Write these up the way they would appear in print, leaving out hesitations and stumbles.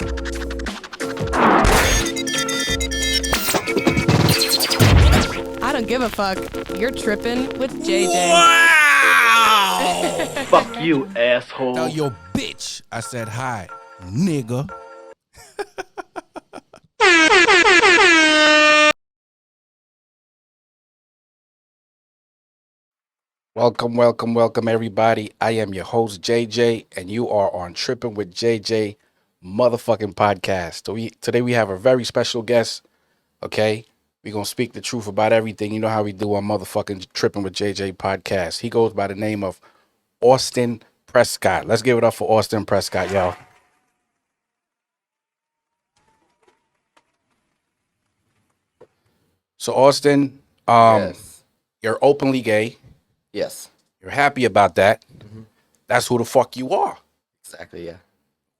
I don't give a fuck. You're tripping with JJ. Wow! Fuck you, asshole. Tell your bitch I said hi, nigga. Welcome, everybody. I am your host, JJ, and you are on Tripping with JJ motherfucking podcast. Today we have a very special guest, okay? We're going to speak the truth about everything. You know how we do on motherfucking Tripping with JJ podcast. He goes by the name of Austin Prescott. Let's give it up for Austin Prescott, y'all. So, Austin, Yes. you're openly gay. Yes. You're happy about that. Mm-hmm. That's who the fuck you are. Exactly. Yeah.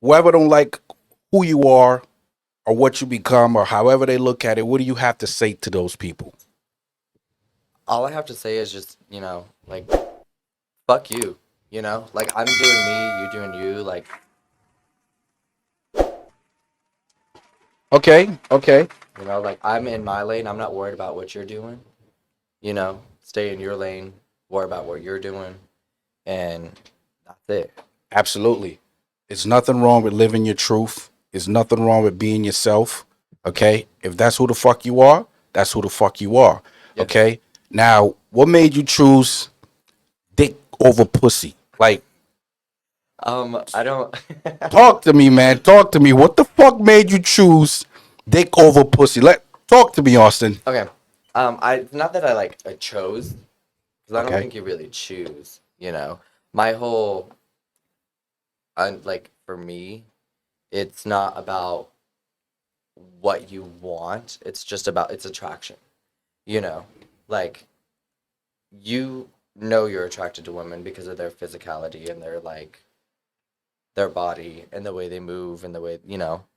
Whoever don't like who you are or what you become or however they look at it, what do you have to say to those people? All I have to say is just, like, fuck you. Like, I'm doing me, you doing you. Like, Okay. like, I'm in my lane. I'm not worried about what you're doing. Stay in your lane. Worry about what you're doing. And that's it. Absolutely. There's nothing wrong with living your truth. There's nothing wrong with being yourself. Okay. If that's who the fuck you are, that's who the fuck you are. Yep. Okay. Now, what made you choose dick over pussy? Like, I don't. talk to me, man. Talk to me. What the fuck made you choose dick over pussy? Talk to me, Austin. Okay. Not that I chose, because I don't think you really choose. My whole, for me, it's not about what you want. It's just about it's attraction. Like, you're attracted to women because of their physicality and their body and the way they move and the way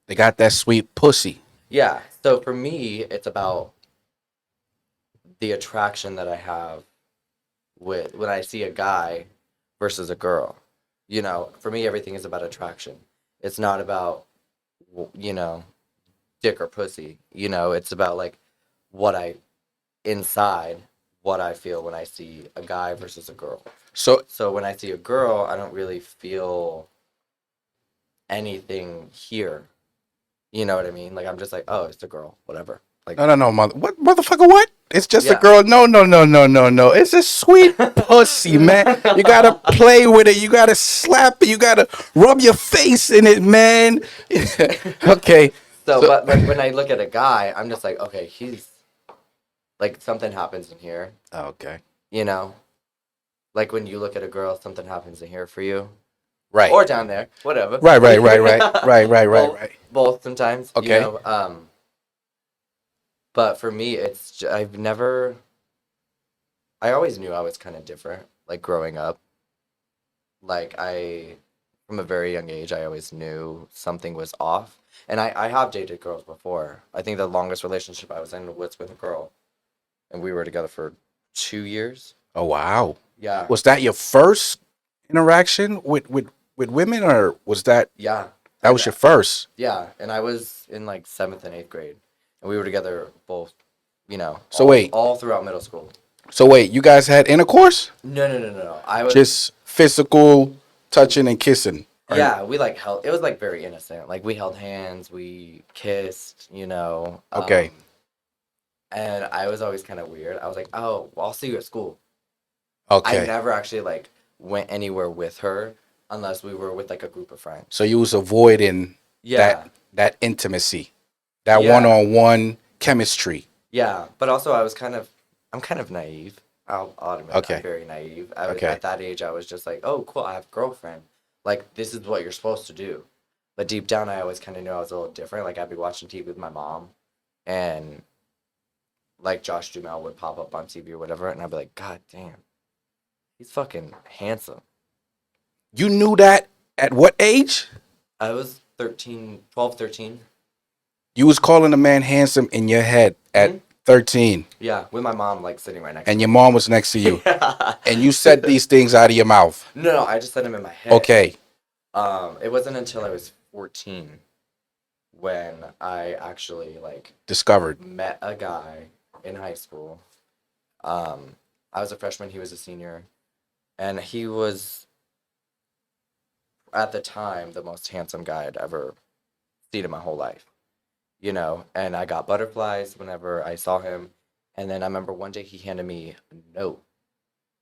They got that sweet pussy. Yeah. So for me, it's about the attraction that I have with when I see a guy versus a girl. For me, everything is about attraction. It's not about, dick or pussy. It's about like what I feel when I see a guy versus a girl. So when I see a girl, I don't really feel anything here. You know what I mean? Like, I'm just like, oh, it's a girl, whatever. Like, No, what, motherfucker, what? It's just a Yeah. girl. No. It's a sweet pussy, man. You gotta play with it. You gotta slap it. You gotta rub your face in it, man. Okay. But when I look at a guy, I'm just like, okay, he's like something happens in here. Okay. Like when you look at a girl, something happens in here for you. Right. Or down there, whatever. Right. Right. Both sometimes. Okay. But for me, I always knew I was kind of different, like growing up. Like from a very young age, I always knew something was off. And I have dated girls before. I think the longest relationship I was in was with a girl. And we were together for 2 years. Oh, wow. Yeah. Was that your first interaction with women, or was that? Yeah. That was your first. Yeah. And I was in like 7th and 8th grade. And we were together both, all throughout middle school. So wait, you guys had intercourse? No. I was Just physical touching and kissing. Right? Yeah, we held. It was very innocent. Like, we held hands, we kissed. Okay. And I was always kind of weird. I was like, oh, well, I'll see you at school. Okay. I never actually went anywhere with her unless we were with a group of friends. So you was avoiding that intimacy, that one-on-one chemistry. Yeah, but also I'm kind of naive. I'll admit, Okay. I'm very naive. Okay. At that age, I was just like, oh, cool, I have a girlfriend. Like, this is what you're supposed to do. But deep down, I always kind of knew I was a little different. Like, I'd be watching TV with my mom, and Josh Duhamel would pop up on TV or whatever, and I'd be like, God damn, he's fucking handsome. You knew that at what age? I was 12, 13. You was calling a man handsome in your head at 13. Yeah, with my mom, sitting right next to And me. your mom was next to you. Yeah. And you said these things out of your mouth. No, I just said them in my head. Okay. It wasn't until I was 14 when I actually like Discovered. met a guy in high school. I was a freshman, he was a senior, and he was at the time the most handsome guy I'd ever seen in my whole life. You know, and I got butterflies whenever I saw him. And then I remember one day he handed me a note,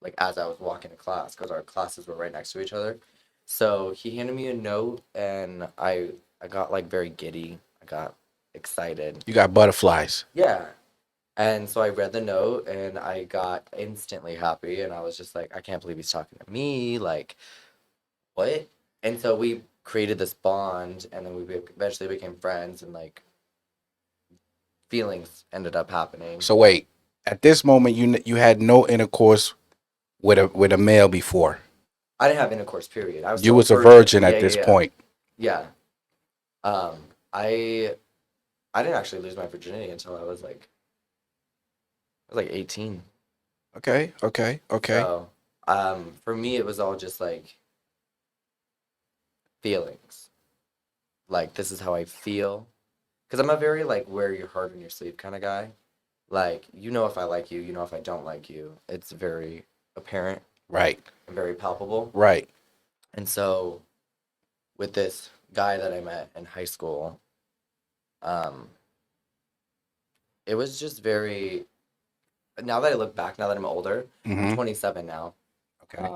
like as I was walking to class, because our classes were right next to each other. So he handed me a note, and I got like very giddy. I got excited. You got butterflies. Yeah. And so I read the note, and I got instantly happy, and I was just like, I can't believe he's talking to me. Like, what? And so we created this bond, and then eventually became friends, and like feelings ended up happening. So wait, at this moment, you had no intercourse with a male before. I didn't have intercourse, period. I was You still was a virgin at this point. Yeah. Um, I didn't actually lose my virginity until I was like 18. Okay. So, for me, it was all just like feelings. Like, this is how I feel. Because I'm a very, like, wear your heart on your sleeve kind of guy. Like, you know if I like you, you know if I don't like you. It's very apparent. Right. And very palpable. Right. And so, with this guy that I met in high school, it was just very. Now that I look back, now that I'm older, Mm-hmm. I'm 27 now. Okay.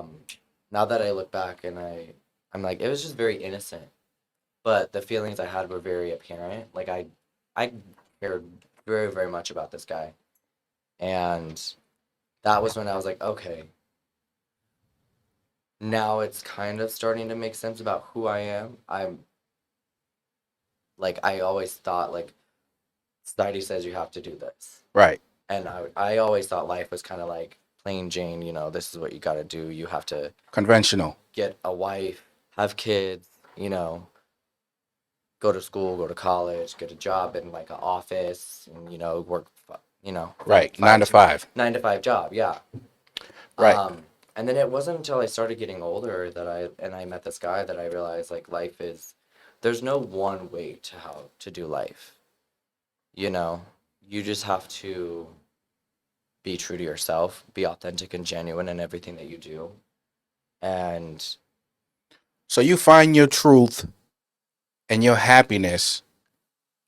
Now that I look back and I'm like, it was just very innocent, but the feelings I had were very apparent. Like I cared very, very much about this guy, and that was when I was like, okay, now it's kind of starting to make sense about who I am. I'm like, I always thought like society says you have to do this. Right. And I always thought life was kind of like plain Jane, you know, this is what you got to do. You have to Conventional. get a wife, have kids, you know, go to school, go to college, get a job in like an office, and, you know, work, you know. Right. 9 to 5. 9 to 5 job, yeah. Right. And then it wasn't until I started getting older that I met this guy that I realized like life is, there's no one way to how to do life. You know, you just have to be true to yourself, be authentic and genuine in everything that you do. And So you find your truth and your happiness,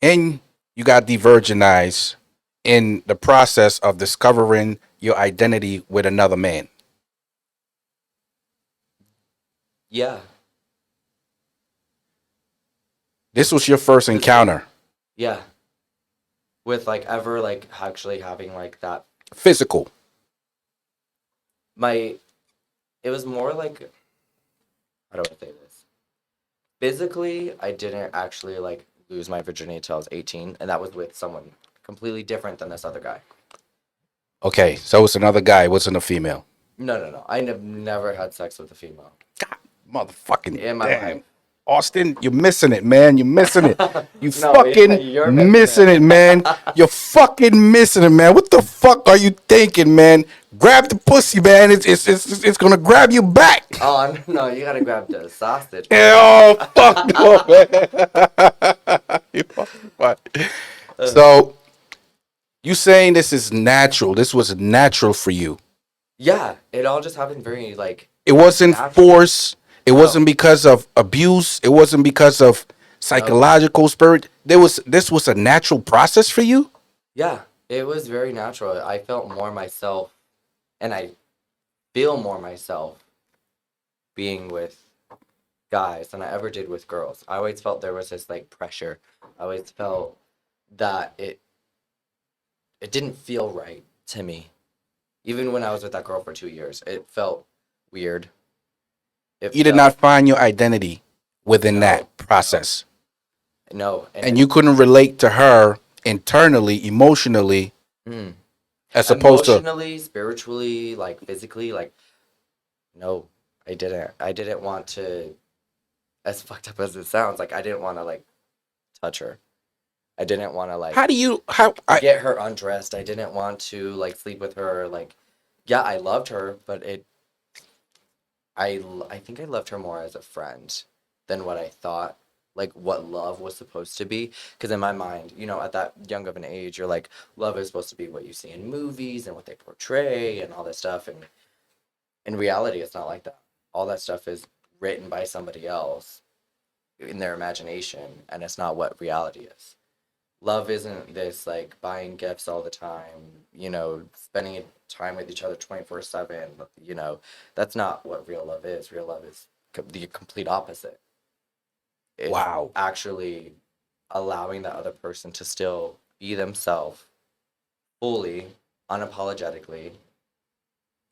and you got de-virginized in the process of discovering your identity with another man. yeah, This was your first encounter. yeah. With like ever like actually having like that Physical. it was more like, how do I say this? Physically, I didn't actually like lose my virginity until I was 18, and that was with someone completely different than this other guy. Okay, so it's another guy. It wasn't a female. No. I never had sex with a female. God, motherfucking In my damn. life. Austin, you're missing it, man. You're missing it. You No, fucking you're missing it, man. You're fucking missing it, man. What the fuck are you thinking, man? Grab the pussy, man. It's gonna grab you back. Oh, no, you gotta grab the sausage. Oh fuck no, man. You fucking fuck. So you saying this is natural? This was natural for you? Yeah, it all just happened very like. It wasn't natural. force. It wasn't because of abuse. It wasn't because of psychological spirit. This was a natural process for you? Yeah, it was very natural. I felt more myself, and I feel more myself being with guys than I ever did with girls. I always felt there was this like pressure. I always felt that it didn't feel right to me. Even when I was with that girl for 2 years, it felt weird. You did not find your identity within that process. No. And you couldn't relate to her internally, emotionally, as opposed to emotionally, spiritually, like physically, like no, I didn't. I didn't want to, as fucked up as it sounds, like I didn't want to like touch her. I didn't want to like get her undressed. I didn't want to like sleep with her. Like, yeah, I loved her, but I think I loved her more as a friend than what I thought like what love was supposed to be. Because in my mind, you know, at that young of an age, you're like, love is supposed to be what you see in movies and what they portray and all this stuff. And in reality, it's not like that. All that stuff is written by somebody else in their imagination, and it's not what reality is. Love isn't this like buying gifts all the time, you know, spending time with each other 24/7, you know. That's not what real love is. Real love is the complete opposite. It's Wow. actually allowing the other person to still be themselves fully, unapologetically,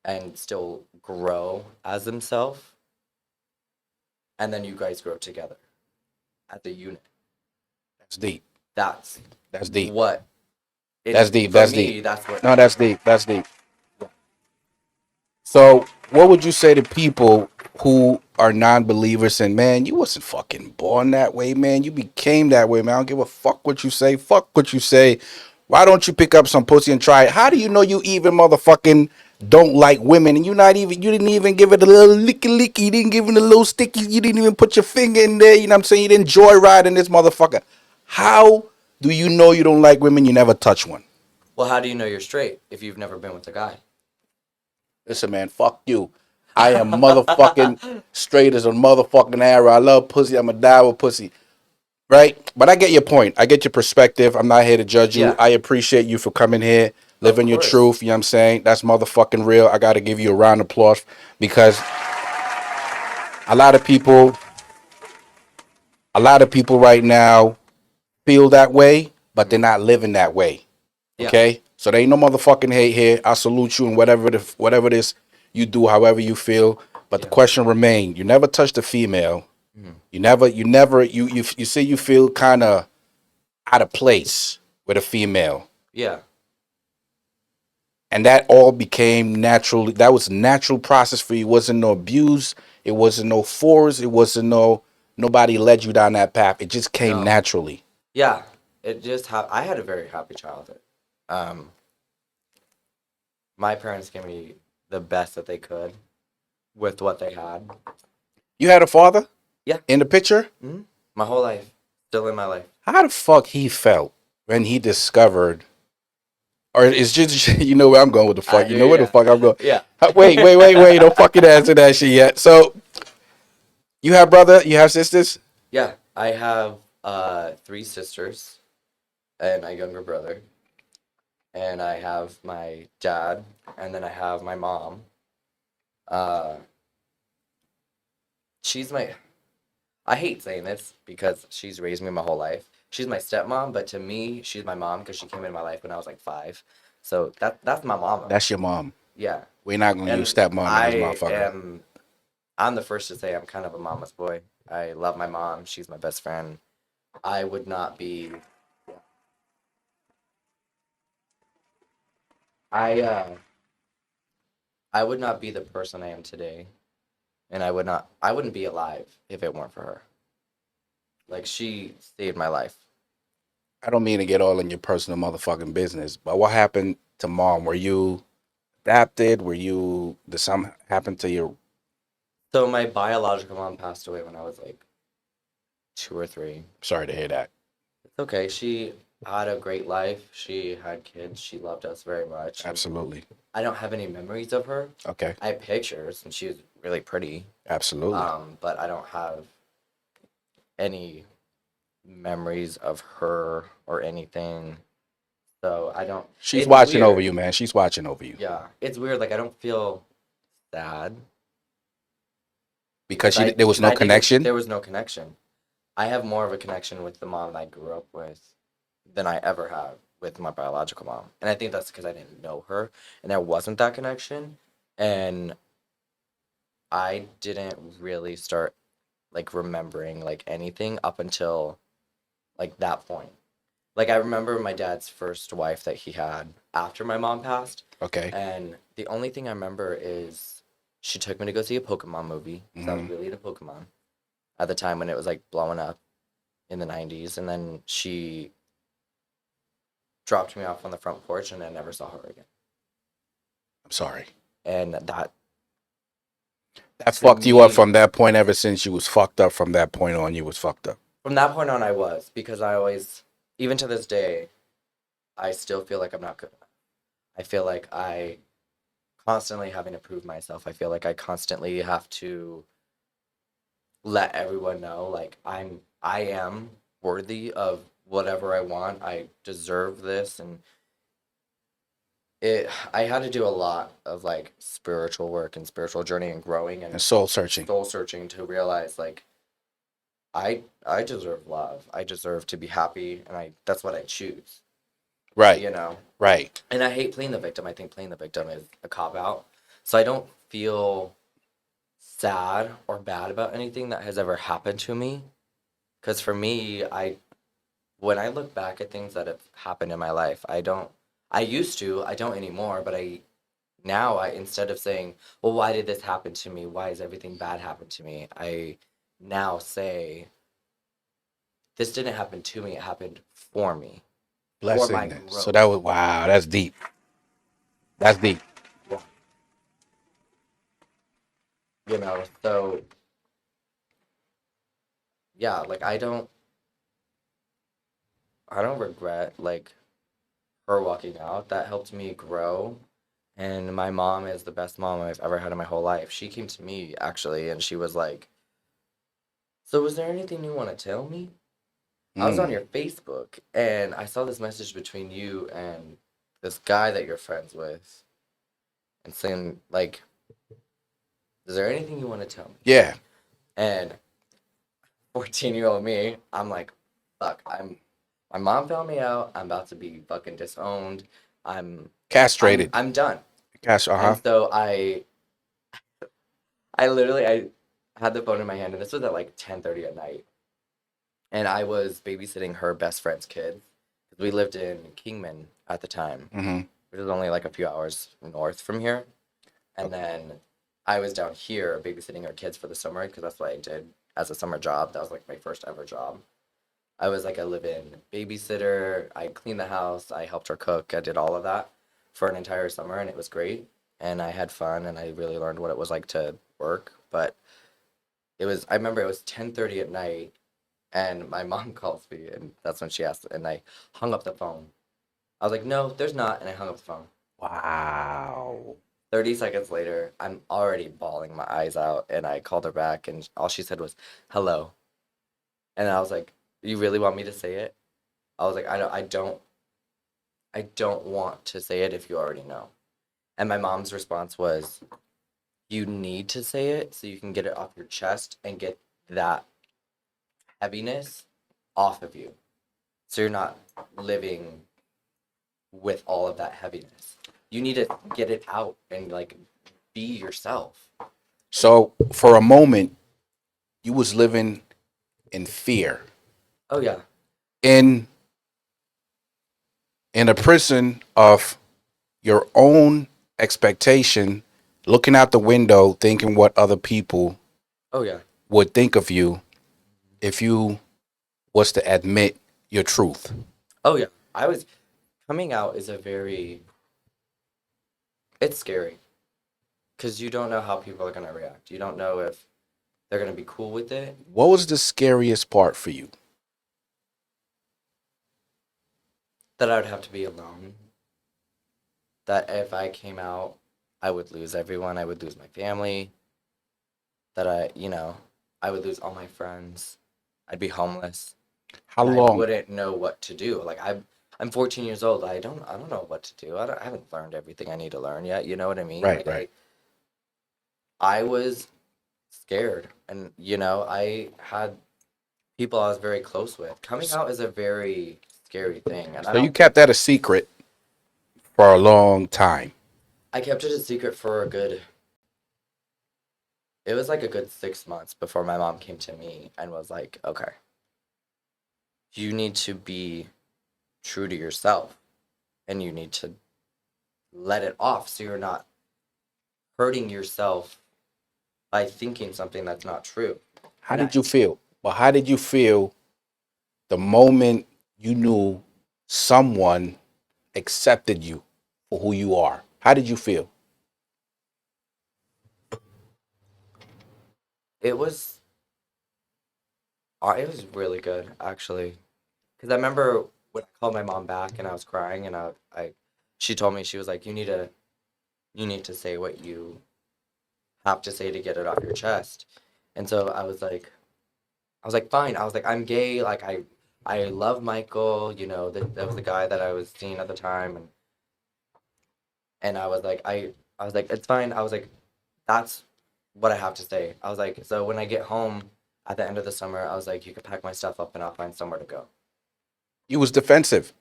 and still grow as themselves, and then you guys grow together at the unit. That's deep. That's That's deep. what That's deep. for That's me, deep. that's what No, that's deep. That's deep. So, what would you say to people who are non-believers and man, you wasn't fucking born that way, man. You became that way, man. I don't give a fuck what you say. Fuck what you say. Why don't you pick up some pussy and try it? How do you know you even motherfucking don't like women and you didn't even give it a little licky, you didn't give it a little sticky, you didn't even put your finger in there, you know what I'm saying? You didn't joyride in this motherfucker. How do you know you don't like women? You never touch one. Well, how do you know you're straight if you've never been with a guy? Listen, man, fuck you. I am motherfucking straight as a motherfucking arrow. I love pussy. I'm a die with pussy. Right? But I get your point. I get your perspective. I'm not here to judge you. Yeah. I appreciate you for coming here, living your course. truth. You know what I'm saying? That's motherfucking real. I got to give you a round of applause because a lot of people right now feel that way, but they're not living that way. Yeah. Okay? So there ain't no motherfucking hate here. I salute you and whatever it is you do, however you feel. But the question remains: you never touched a female. You say you feel kind of out of place with a female, Yeah. and that all became naturally. That was a natural process for you. It wasn't no abuse. It wasn't no force. It wasn't nobody led you down that path. It just came No. naturally. Yeah. It just I had a very happy childhood. My parents gave me the best that they could with what they had. You had a father? Yeah. In the picture? Mm-hmm. My whole life. Still in my life. How the fuck he felt when he discovered, or it's just you know where I'm going with the fuck. You know where the fuck I'm going. Yeah. Wait. Don't fucking answer that shit yet. So, you have brother? You have sisters? Yeah. I have 3 sisters and a younger brother. And I have my dad, and then I have my mom. She's my, I hate saying this because she's raised me my whole life. She's my stepmom, but to me, she's my mom because she came into my life when I was like 5. So that's my mama. That's your mom. Yeah. We're not gonna use stepmom as motherfucker. I'm the first to say I'm kind of a mama's boy. I love my mom. She's my best friend. I would not be. I would not be the person I am today, and I wouldn't be alive if it weren't for her. Like, she saved my life. I don't mean to get all in your personal motherfucking business, but what happened to mom? Were you adopted? Did something happen to your? So my biological mom passed away when I was like 2 or 3. Sorry to hear that. It's okay. She had a great life. She had kids. She loved us very much. Absolutely. I don't have any memories of her. Okay. I have pictures, and she was really pretty. Absolutely. But I don't have any memories of her or anything. So I don't. She's it's watching weird. over you, man. She's watching over you. Yeah, it's weird. Like, I don't feel sad Because I- there was I no think connection. There was no connection. I have more of a connection with the mom I grew up with than I ever have with my biological mom. And I think that's because I didn't know her and there wasn't that connection. And I didn't really start like remembering like anything up until like that point. Like, I remember my dad's first wife that he had after my mom passed. Okay. And the only thing I remember is she took me to go see a Pokemon movie. 'Cause I was really into Pokemon at the time when it was like blowing up in the 90s. And then she dropped me off on the front porch and I never saw her again. I'm sorry. And that fucked you up from that point. Ever since you was fucked up from that point on, you was fucked up. From that point on, I was, because I always, even to this day, I still feel like I'm not good enough. I feel like I constantly having to prove myself. I feel like I constantly have to let everyone know, like, I am worthy of whatever I want. I deserve this, and I had to do a lot of like spiritual work and spiritual journey and growing And and soul searching. soul searching to realize like I deserve love. I deserve to be happy, and I that's what I choose. Right. You know. Right. And I hate playing the victim. I think playing the victim is a cop out. So I don't feel sad or bad about anything that has ever happened to me. Because for me, when I look back at things that have happened in my life, I used to, I don't anymore, but now instead of saying, well, why did this happen to me? Why is everything bad happen to me? I now say, this didn't happen to me, it happened for me. For my Blessing. So growth. that was, wow, that's deep. That's deep. You know, so yeah, like I don't regret like her walking out. That helped me grow. And my mom is the best mom I've ever had in my whole life. She came to me actually and she was like, so was there anything you want to tell me? I was on your Facebook and I saw this message between you and this guy that you're friends with and saying like, is there anything you want to tell me? Yeah. And 14-year-old me, I'm like, fuck, my mom found me out. I'm about to be fucking disowned. I'm Castrated. I'm done. Uh-huh. And so I had the phone in my hand, and this was at like 10:30 at night. And I was babysitting her best friend's kid. We lived in Kingman at the time, Mm-hmm. which is only like a few hours north from here. And then I was down here babysitting her kids for the summer because that's what I did as a summer job. That was like my first ever job. I was like a live-in babysitter. I cleaned the house. I helped her cook. I did all of that for an entire summer, and it was great. And I had fun, and I really learned what it was like to work. But I remember it was 10:30 at night, and my mom calls me, and that's when she asked, and I hung up the phone. I was like, no, there's not, and I hung up the phone. Wow. 30 seconds later, I'm already bawling my eyes out, and I called her back, and all she said was, hello. And I was like, you really want me to say it? I was like, I don't want to say it if you already know. And my mom's response was, you need to say it so you can get it off your chest and get that heaviness off of you. So you're not living with all of that heaviness. You need to get it out and like be yourself. So for a moment, you was living in fear. Oh yeah. In a prison of your own expectation, looking out the window, thinking what other people Oh yeah. would think of you if you was to admit your truth. Oh yeah. Coming out is it's scary because you don't know how people are going to react. You don't know if they're going to be cool with it. What was the scariest part for you? That I would have to be alone. That if I came out, I would lose everyone. I would lose my family. That I would lose all my friends. I'd be homeless. How And I long? wouldn't know what to do. Like I'm 14 years old. I don't know what to do. I haven't learned everything I need to learn yet. You know what I mean? Right, Like right. I was scared, and I had people I was very close with. Coming out is a very scary thing, and I So you don't. kept that a secret for a long time. I kept it a secret for a good. It was like a good 6 months before my mom came to me and was like, "Okay, you need to be true to yourself, and you need to let it off so you're not hurting yourself by thinking something that's not true." How And did you feel? Well, how did you feel the moment you knew someone accepted you for who you are? How did you feel? it was It was really good, actually. Because I remember when I called my mom back and I was crying, and she told me, she was like, you need to say what you have to say to get it off your chest. And so I was like, fine. I was like, I'm gay. Like, I love Michael. You know, that was the guy that I was seeing at the time, and I was like, it's fine. I was like, that's what I have to say. I was like, so when I get home at the end of the summer, I was like, you can pack my stuff up and I'll find somewhere to go. You was defensive.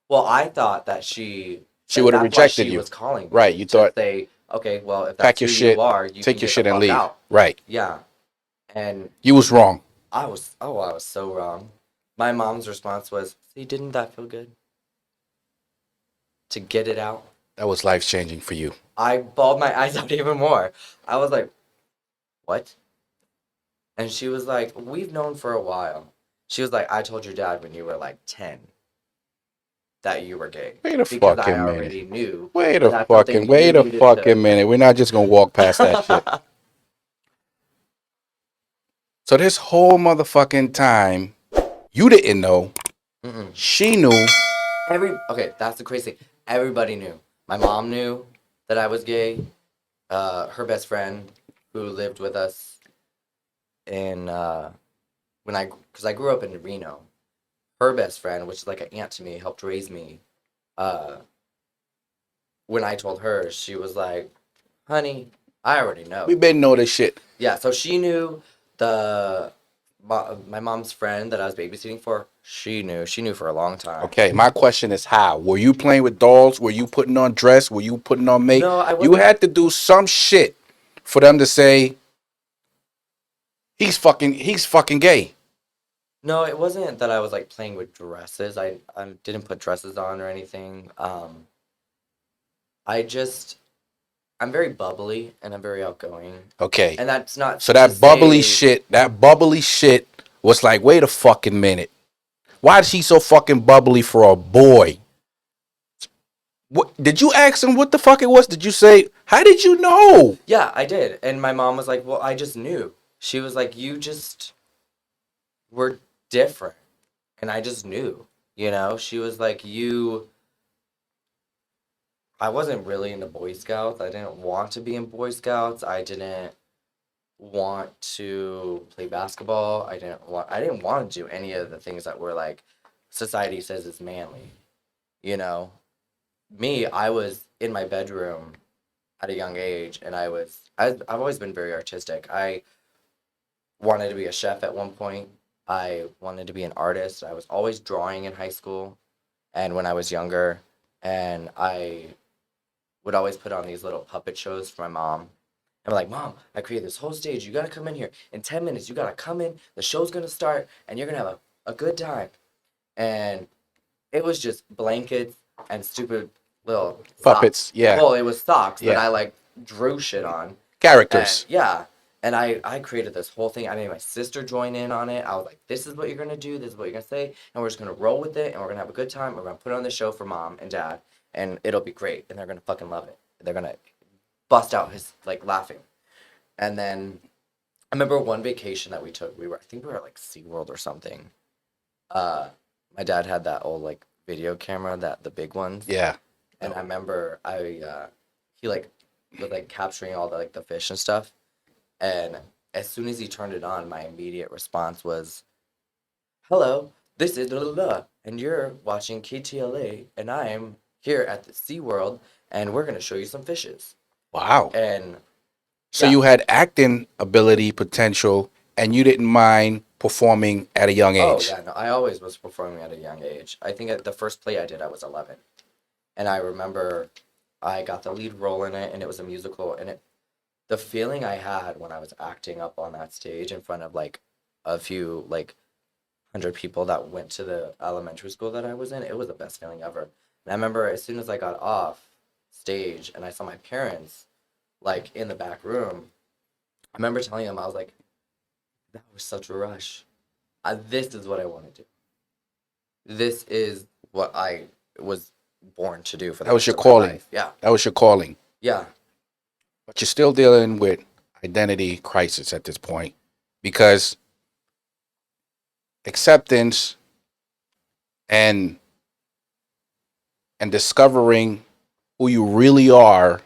Well, I thought that She that would have that's why rejected she you. was calling me Right. You to thought, say, okay, well, if pack that's your who shit, you are, you take can your get shit the and fuck leave. out. Right. Yeah. And You was wrong. I was so wrong. My mom's response was, see, didn't that feel good? To get it out. That was life changing for you. I bawled my eyes out even more. I was like, what? And she was like, we've known for a while. She was like, I told your dad when you were like 10 that you were gay. Wait a Because I fucking already minute. knew. Wait and a that's something fucking, wait you a needed fucking minute. We're not just gonna walk past that shit. to... So this whole motherfucking time, you didn't know. Mm-mm. She knew. Okay, that's the crazy thing. Everybody knew. My mom knew that I was gay. Her best friend who lived with us in because I grew up in Reno. Her best friend, which is like an aunt to me, helped raise me. Uh, when I told her, she was like, "Honey, I already know." We been know this shit. Yeah, so she knew my mom's friend that I was babysitting for. She knew for a long time. Okay, my question is how? Were you playing with dolls? Were you putting on dress? Were you putting on makeup? No, I You wasn't. had to do some shit for them to say he's fucking gay. No, it wasn't that I was like playing with dresses. I didn't put dresses on or anything. I just I'm very bubbly and I'm very outgoing. Okay. And that's not So to that bubbly shit was like, wait a fucking minute. Why is she so fucking bubbly for a boy? What did you ask him what the fuck it was? Did you say, how did you know? Yeah, I did. And my mom was like, "Well, I just knew." She was like, "You just were different." And I just knew, you know? She was like, I wasn't really into Boy Scouts. I didn't want to be in Boy Scouts. I didn't want to play basketball. I didn't want to do any of the things that were like society says is manly. You know? Me, I was in my bedroom at a young age, and I've always been very artistic. I wanted to be a chef at one point. I wanted to be an artist. I was always drawing in high school and when I was younger, and I would always put on these little puppet shows for my mom. And I'm like, Mom, I created this whole stage. You gotta come in here. In 10 minutes, you gotta come in. The show's gonna start, and you're gonna have a good time. And it was just blankets and stupid little Puppets, socks. yeah. Well, it was socks that Yeah. I like drew shit on. Characters. And, yeah. And I created this whole thing. I made my sister join in on it. I was like, this is what you're gonna do, this is what you're gonna say, and we're just gonna roll with it, and we're gonna have a good time. We're gonna put on the show for Mom and Dad, and it'll be great, and they're gonna fucking love it. They're gonna bust out his like laughing. And then I remember one vacation that we took. I think we were at like SeaWorld or something. My dad had that old like video camera, the big ones. Yeah. And I remember he like was like capturing all the like the fish and stuff. And as soon as he turned it on, my immediate response was, "Hello, this is blah, blah, blah, and you're watching KTLA, and I am here at the SeaWorld, and we're gonna show you some fishes." Wow. And So yeah. you had acting ability, potential, and you didn't mind performing at a young Oh age. yeah, no, I always was performing at a young age. I think at the first play I did, I was 11, and I remember I got the lead role in it, and it was a musical, and the feeling I had when I was acting up on that stage in front of like a few like 100 people that went to the elementary school that I was in, it was the best feeling ever. And I remember as soon as I got off stage and I saw my parents like in the back room, I remember telling them, I was like, that was such a rush. This is what I want to do. This is what I was born to do for the That was rest your of my calling. life. Yeah. That was your calling. Yeah. But you're still dealing with identity crisis at this point because acceptance, and discovering who you really are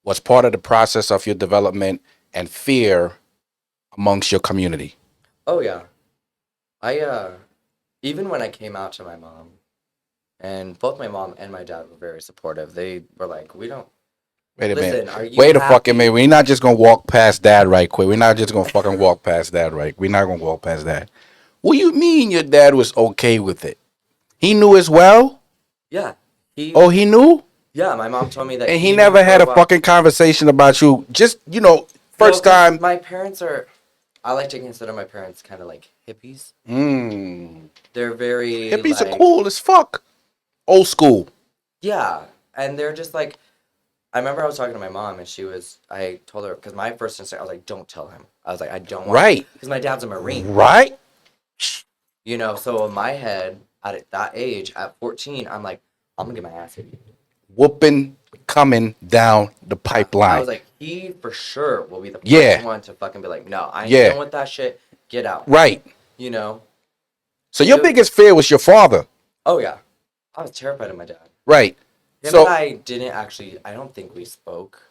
was part of the process of your development and fear amongst your community. Oh yeah. I even when I came out to my mom, and both my mom and my dad were very supportive. They were like, "We don't Wait a minute. listen. Are you Wait a fucking minute. happy?" We're not just gonna walk past that right quick. We're not just gonna fucking walk past that right. We're not gonna walk past that. What do you mean your dad was okay with it? He knew as well? Yeah, he. Oh, he knew? Yeah, my mom told me that And he he knew never for had a a while. fucking conversation about you. Just, No, first 'cause time. my parents are. I like to consider my parents kind of like hippies. Mm. They're very Hippies are like, cool as fuck. Old school. yeah, and they're just like. I remember I was talking to my mom, and I told her because my first instinct, I was like, "Don't tell him." I was like, "I don't want to," Right. because my dad's a Marine. Right? So in my head, at that age, at 14, I'm like, I'm gonna get my ass beat. Whooping coming down the I pipeline. was like, he for sure will be the Yeah. first one to fucking be like, no, I ain't Yeah. dealing with that shit. Get out. Right. You know? So your It- biggest fear was your father. Oh yeah, I was terrified of my dad. Right. Him So and I didn't actually. I don't think we spoke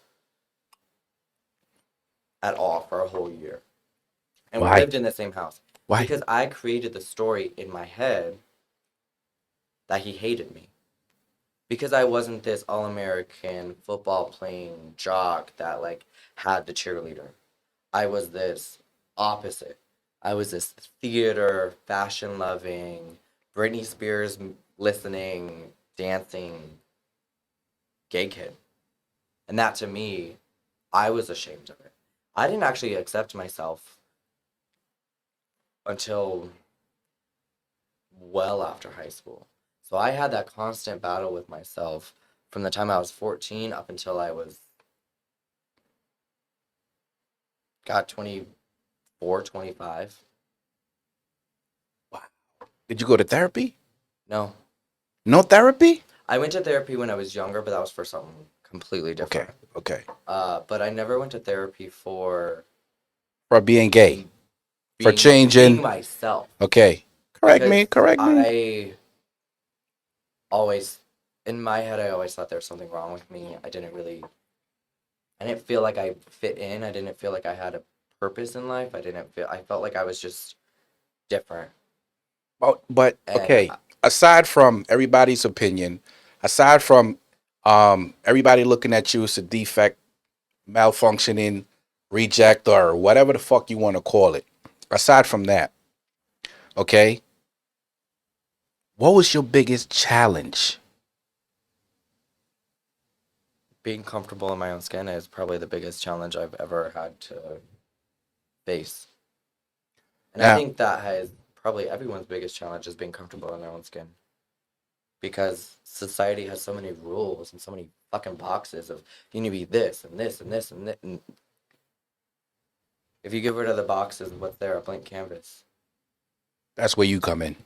at all for a whole year, and we Why? lived in the same house. Why? Because I created the story in my head that he hated me. Because I wasn't this all-American football playing jock that like had the cheerleader. I was this opposite. I was this theater, fashion loving, Britney Spears listening, dancing gay kid. And that to me, I was ashamed of it. I didn't actually accept myself until well after high school. So I had that constant battle with myself from the time I was 14 up until I was got 24, 25. did you go to therapy? No. No therapy? I went to therapy when I was younger, but that was for something completely Okay. different. Okay. But I never went to therapy for For being gay. For being changing. myself. Okay. Correct me. Because Correct me. I always, in my head, I always thought there was something wrong with me. I didn't feel like I fit in. I didn't feel like I had a purpose in life. I felt like I was just different. But And okay. Aside from everybody's opinion, aside from everybody looking at you as a defect, malfunctioning, reject, or whatever the fuck you want to call it. Aside from that, okay, what was your biggest challenge? being comfortable in my own skin is probably the biggest challenge I've ever had to face. And I Now, think that has probably everyone's biggest challenge is being comfortable in their own skin. Because society has so many rules and so many fucking boxes of you need to be this and this and this and this. And if you get rid of the boxes, what's there? A blank canvas. that's where you come in.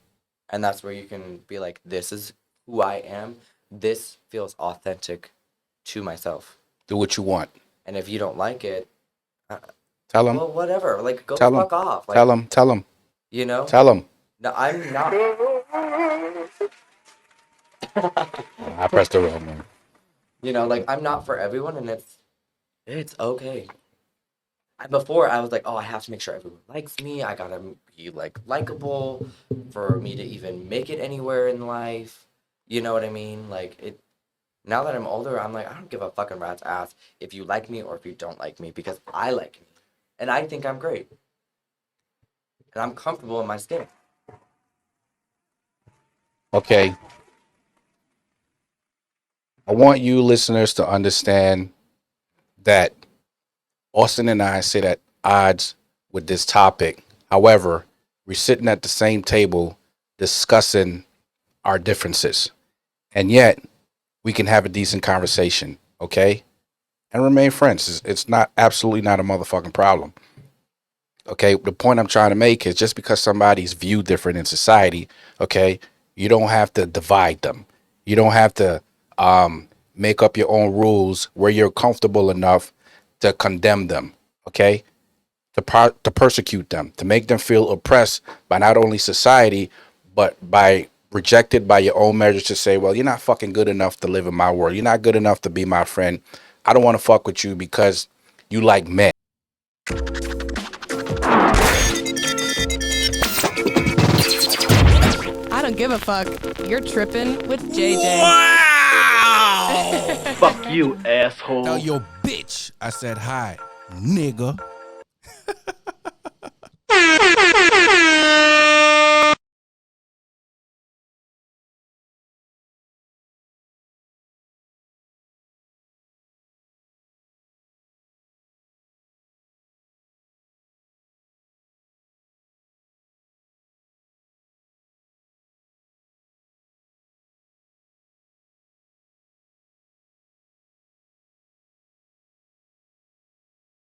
And that's where you can be like, this is who I am. This feels authentic to myself. Do what you want. And if you don't like it, Tell them. well, whatever. Like, go Tell them. fuck off. Like, Tell them. Tell them. you know? Tell them. No, I'm not. I pressed the wrong one. Like, I'm not for everyone, and it's okay. Before, I was like, oh, I have to make sure everyone likes me. I gotta be, like, likable for me to even make it anywhere in life. You know what I mean? Like, now that I'm older, I'm like, I don't give a fucking rat's ass if you like me or if you don't like me, because I like me. And I think I'm great. And I'm comfortable in my skin. Okay. I want you listeners to understand that Austin and I sit at odds with this topic. However, we're sitting at the same table discussing our differences. And yet, we can have a decent conversation, okay? And remain friends. It's not absolutely not a motherfucking problem. Okay, the point I'm trying to make is just because somebody's viewed different in society, okay, you don't have to divide them. You don't have to make up your own rules where you're comfortable enough to condemn them, okay? to persecute them, to make them feel oppressed by not only society, but by rejected by your own measures, to say, well, you're not fucking good enough to live in my world. You're not good enough to be my friend. I don't want to fuck with you because you like men. I don't give a fuck. You're tripping with JJ. Fuck you, asshole. Tell your bitch I said hi, nigga.